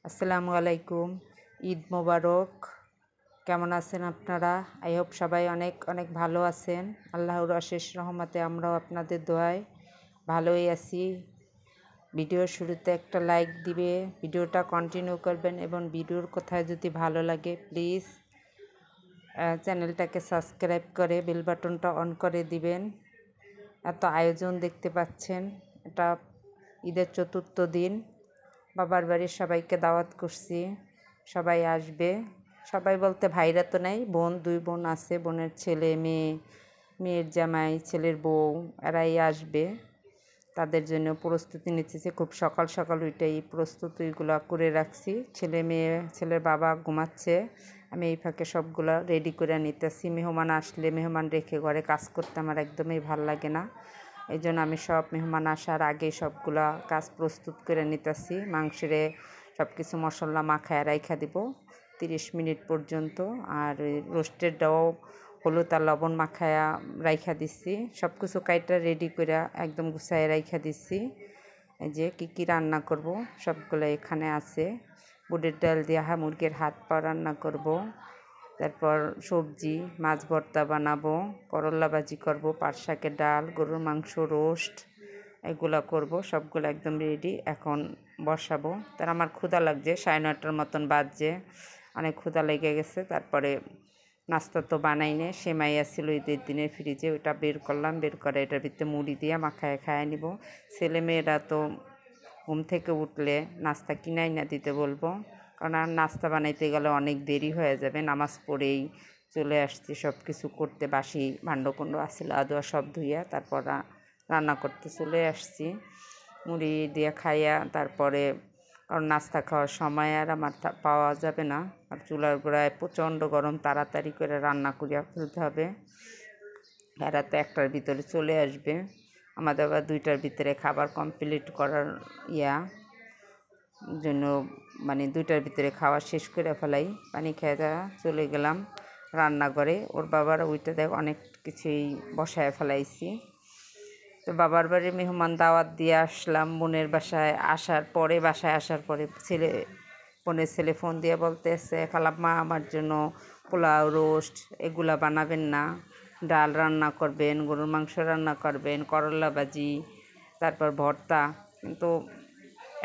আসসালামু আলাইকুম। ঈদ মোবারক। কেমন আছেন আপনারা? আই হোপ সবাই অনেক অনেক ভালো আছেন। আল্লাহর অশেষ রহমতে আমরাও আপনাদের দোয়ায় ভালোই আছি। ভিডিওর শুরুতে একটা লাইক দিবে, ভিডিওটা কন্টিনিউ করবেন এবং ভিডিওর কোথায় যদি ভালো লাগে প্লিজ চ্যানেলটাকে সাবস্ক্রাইব করে বেল বাটনটা অন করে দিবেন। এত আয়োজন দেখতে পাচ্ছেন, এটা ঈদের চতুর্থ দিন। বাবার বাড়ির সবাইকে দাওয়াত করছি, সবাই আসবে। সবাই বলতে ভাইরা তো নাই, দুই বোন আছে, বোনের ছেলে মেয়ে, মেয়ের জামাই, ছেলের বউ, এরাই আসবে। তাদের জন্য প্রস্তুতি নিতেছি, খুব সকাল সকাল ওইটাই প্রস্তুতিগুলো করে রাখছি। ছেলে মেয়ে, ছেলের বাবা ঘুমাচ্ছে, আমি এই ফাঁকে সবগুলো রেডি করে নিতেছি। মেহমান আসলে মেহমান রেখে ঘরে কাজ করতে আমার একদমই ভাল লাগে না। এই জন্য আমি সব মেহমান আসার আগে সবগুলা কাজ প্রস্তুত করে নিতেছি। মাংসেরে সব কিছু মশলা মাখায় রাইখা দিব 30 মিনিট পর্যন্ত। আর রোস্টেরটাও হলুদ আর লবণ মাখায়া রাইখা দিচ্ছি। সব কিছু কাইটা রেডি করে একদম গুছায় রাইখা দিচ্ছি। এই যে কী রান্না করব সবগুলো এখানে আছে। বুটের ডাল দিয়ে মুরগির হাত পা রান্না করব, তারপর সবজি, মাছ ভর্তা বানাবো, করলা ভাজি করব, পাট শাকের ডাল, গরুর মাংস রোস্ট, এগুলো করব। সবগুলো একদম রেডি, এখন বসাবো। তার আমার ক্ষুধা লাগছে, 9:30 মতন বাজছে, অনেক ক্ষুধা লেগে গেছে। তারপরে নাস্তা তো বানাই নে, সেমাই আসছিল ঈদের দিনে ফ্রিজে, ওইটা বের করলাম, বের করে এটার ভিতরে মুড়ি দিয়ে মাখায় খায় নিব। ছেলেমেয়েরা তো ঘুম থেকে উঠলে নাস্তা কিনাই না দিতে বলবো, কারণ আর নাস্তা বানাইতে গেলে অনেক দেরি হয়ে যাবে। নামাজ পড়েই চলে আসছি সব কিছু করতে, বাসি ভাণ্ডকুণ্ড আসছিল আদোয়া সব ধুইয়া তারপর রান্না করতে চলে আসছি। মুড়ি দিয়ে খাইয়া তারপরে, কারণ নাস্তা খাওয়ার সময় আর আমার পাওয়া যাবে না, আর চুলার গোড়ায় প্রচণ্ড গরম, তাড়াতাড়ি করে রান্না করিয়া ফেলতে হবে। এরা তো 1টার ভিতরে চলে আসবে, আমাদের আবার 2টার ভিতরে খাবার কমপ্লিট করার জন্য, মানে 2টার ভিতরে খাওয়া শেষ করে ফেলাই। পানি খেয়ে চলে গেলাম রান্নাঘরে। ওর বাবার ওইটা দেখ অনেক কিছুই বসায় ফেলাইছি। তো বাবার বাড়ির মেহমান দাওয়াত দিয়ে আসলাম। বাসায় আসার পরে বোনের ছেলে ফোন দিয়ে বলতেছে, খালাম্মা আমার জন্য পোলাও রোস্ট এগুলা বানাবেন না, ডাল রান্না করবেন, গরুর মাংস রান্না করবেন, করলা ভাজি, তারপর ভর্তা। কিন্তু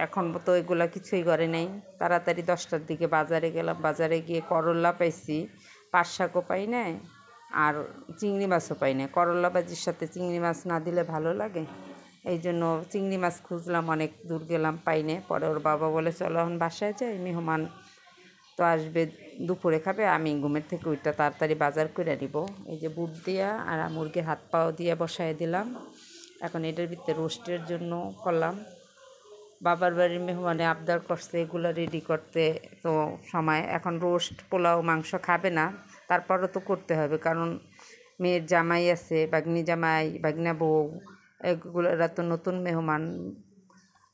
এখন তো এগুলা কিছুই করে নাই। তাড়াতাড়ি 10টার দিকে বাজারে গেলাম, বাজারে গিয়ে করলা পাইছি, পাট শাকও পাই নাই, আর চিংড়ি মাছও পাই না। করলা ভাজির সাথে চিংড়ি মাছ না দিলে ভালো লাগে, এই জন্য চিংড়ি মাছ খুঁজলাম, অনেক দূর গেলাম, পাই না। পরে ওর বাবা বলে চলো এখন বাসায় যাই, মেহমান তো আসবে, দুপুরে খাবে, আমি ঘুমের থেকে ওইটা তাড়াতাড়ি বাজার করে নিব। এই যে বুট দিয়া আর মুরগির হাত পাও দিয়ে বসায় দিলাম। এখন এটার ভিতরে রোস্টের জন্য করলাম। বাবার বাড়ির মেহমানে আবদার করছে এগুলো রেডি করতে, তো সময় এখন রোস্ট পোলাও মাংস খাবে না, তারপরও তো করতে হবে, কারণ মেয়ের জামাই আছে, বাগনি জামাই, বাগনা বউ, এরা তো নতুন মেহমান।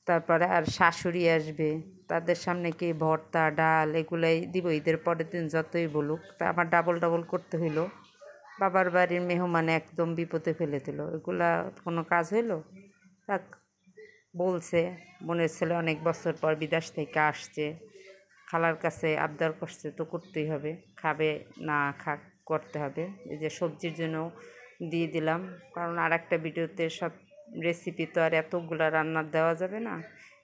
তারপরে আর শাশুড়ি আসবে, তাদের সামনে কি ভর্তা ডাল এগুলাই দিব ঈদের পরের দিন, যতই বলুক। তা আমার ডাবল করতে হইলো। বাবার বাড়ির মেহমান একদম বিপদে ফেলে দিল, এগুলা কোনো কাজ হইলো? থাক, বলছে বোনের ছেলে অনেক বছর পর বিদেশ থেকে আসছে, খালার কাছে আবদার করছে, তো করতেই হবে, খাবে না করতে হবে। এই যে সবজির জন্য দিয়ে দিলাম, কারণ আর একটা ভিডিওতে সব রেসিপি তো আর এতগুলো রান্নার দেওয়া যাবে না,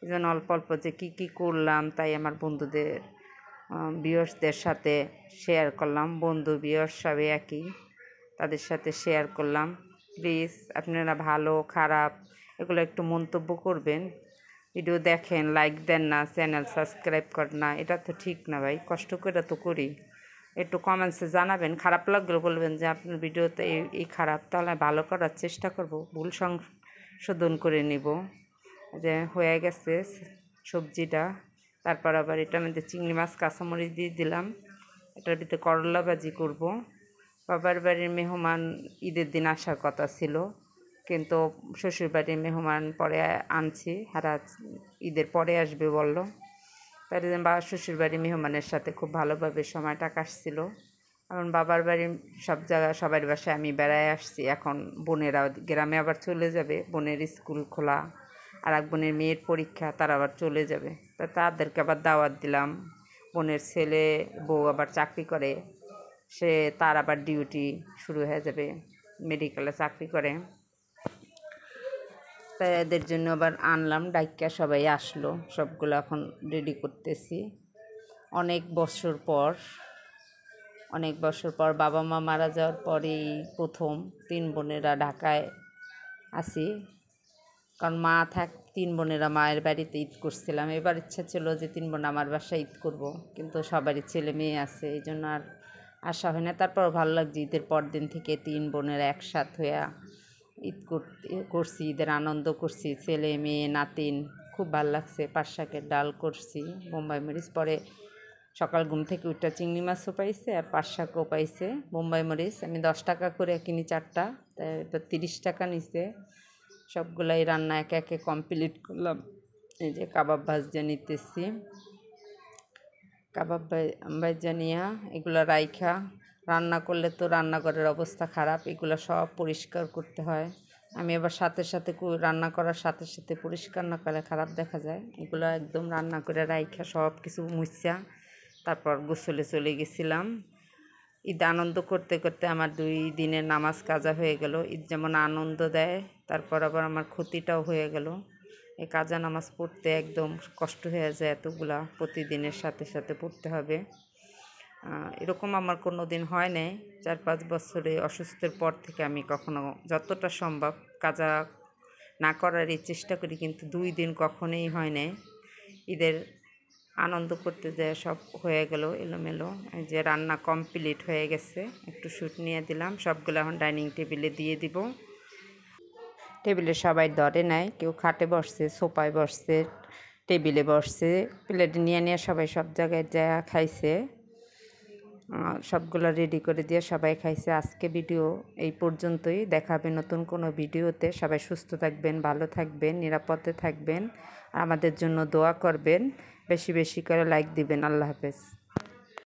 এই জন্য অল্প অল্প যে কী করলাম তাই আমার বন্ধুদের ভিউয়ার্সদের সাথে শেয়ার করলাম। বন্ধু ভিউয়ার্স সবই একই, তাদের সাথে শেয়ার করলাম। প্লিজ আপনারা ভালো খারাপ এগুলো একটু মন্তব্য করবেন। ভিডিও দেখেন, লাইক দেন না, চ্যানেল সাবস্ক্রাইব করেন না, এটা তো ঠিক না ভাই, কষ্ট করে তো করি। একটু কমেন্টসে জানাবেন, খারাপ লাগলেও বলবেন যে আপনার ভিডিওতে এই খারাপ, তাহলে ভালো করার চেষ্টা করব, ভুল সংশোধন করে নিব। যে হয়ে গেছে সবজিটা, তারপর আবার এটার মধ্যে চিংড়ি মাছ কাঁচামরিচ দিয়ে দিলাম, এটার ভিতরে করলা ভাজি করব। বাবার বাড়ির মেহমান ঈদের দিন আসার কথা ছিল, কিন্তু শ্বশুরবাড়ির মেহমান পরে আনছি, হারা ঈদের পরে আসবে বললো। তাই শ্বশুরবাড়ির মেহমানের সাথে খুব ভালোভাবে সময়টা কাটছিল। এখন বাবার বাড়ির সব জায়গায় সবার বাসায় আমি বেড়ায় আসছি। এখন বোনেরা গ্রামে আবার চলে যাবে, বোনের স্কুল খোলা, আর এক বোনের মেয়ের পরীক্ষা, তারা আবার চলে যাবে। তা তাদেরকে আবার দাওয়াত দিলাম। বোনের ছেলে বউ আবার চাকরি করে, তার আবার ডিউটি শুরু হয়ে যাবে, মেডিকেলে চাকরি করে। তাই এদের জন্য আবার আনলাম, ডাইক্কা সবাই আসলো, সবগুলো এখন রেডি করতেছি। অনেক বছর পর বাবা মা মারা যাওয়ার পরেই প্রথম 3 বোনেরা ঢাকায় আসি। কারণ মা 3 বোনেরা মায়ের বাড়িতে ঈদ করছিলাম। এবার ইচ্ছা ছিল যে 3 বোন আমার বাসায় ঈদ করব, কিন্তু সবারই ছেলে মেয়ে আছে, এই জন্য আর আসা হয় না। তারপর ভালো লাগছে, ঈদের পর দিন থেকে 3 বোনেরা একসাথ হয়ে ঈদ করছি, ঈদের আনন্দ করছি, ছেলে মেয়ে নাতিন, খুব ভালো লাগছে। পাট শাকের ডাল করছি, বোম্বাই মরিচ, পরে সকাল ঘুম থেকে উঠে চিংড়ি মাছও পাইছে আর পাট শাকও পাইছে। বোম্বাই মরিচ আমি 10 টাকা করে কিনি 4টা, তাই এটা 30 টাকা নিছে। সবগুলাই রান্না একে একে কমপ্লিট করলাম। এই যে কাবাব ভাজতে নিতেছি, কাবাব ভাজা নিয়া এগুলো রাইখা রান্না করলে তো রান্নাঘরের অবস্থা খারাপ, এগুলো সব পরিষ্কার করতে হয়। আমি আবার সাথে সাথে রান্না করার সাথে সাথে পরিষ্কার না করলে খারাপ দেখা যায়। এগুলো একদম রান্না করে রাইখা সব কিছু মুছা তারপর গোসলে চলে গেছিলাম। ঈদ আনন্দ করতে করতে আমার 2 দিনের নামাজ কাজা হয়ে গেল। ঈদ যেমন আনন্দ দেয়, তারপর আবার আমার ক্ষতিটাও হয়ে গেল। এই কাজা নামাজ পড়তে একদম কষ্ট হয়ে যায়, এতগুলা প্রতিদিনের সাথে সাথে পড়তে হবে। এরকম আমার কোনো দিন হয় নাই। 4-5 বছরে অসুস্থের পর থেকে আমি কখনো যতটা সম্ভব কাজা না করারই চেষ্টা করি, কিন্তু 2 দিন কখনোই হয় নাই। ঈদের আনন্দ করতে যায় সব হয়ে গেল এলোমেলো। এই যে রান্না কমপ্লিট হয়ে গেছে, একটু শ্যুট নিয়ে দিলাম। সবগুলো এখন ডাইনিং টেবিলে দিয়ে দিব। টেবিলে সবাই ধরে নেয়, কেউ খাটে বসছে, সোফায় বসছে, টেবিলে বসছে, প্লেটে নিয়ে নিয়ে সবাই সব জায়গায় যা খাইছে। সবগুলো রেডি করে দিয়ে সবাই খাইছে। আজকে ভিডিও এই পর্যন্তই, দেখাবে নতুন কোনো ভিডিওতে। সবাই সুস্থ থাকবেন, ভালো থাকবেন, নিরাপদে থাকবেন, আর আমাদের জন্য দোয়া করবেন, বেশি বেশি করে লাইক দিবেন। আল্লাহ হাফেজ।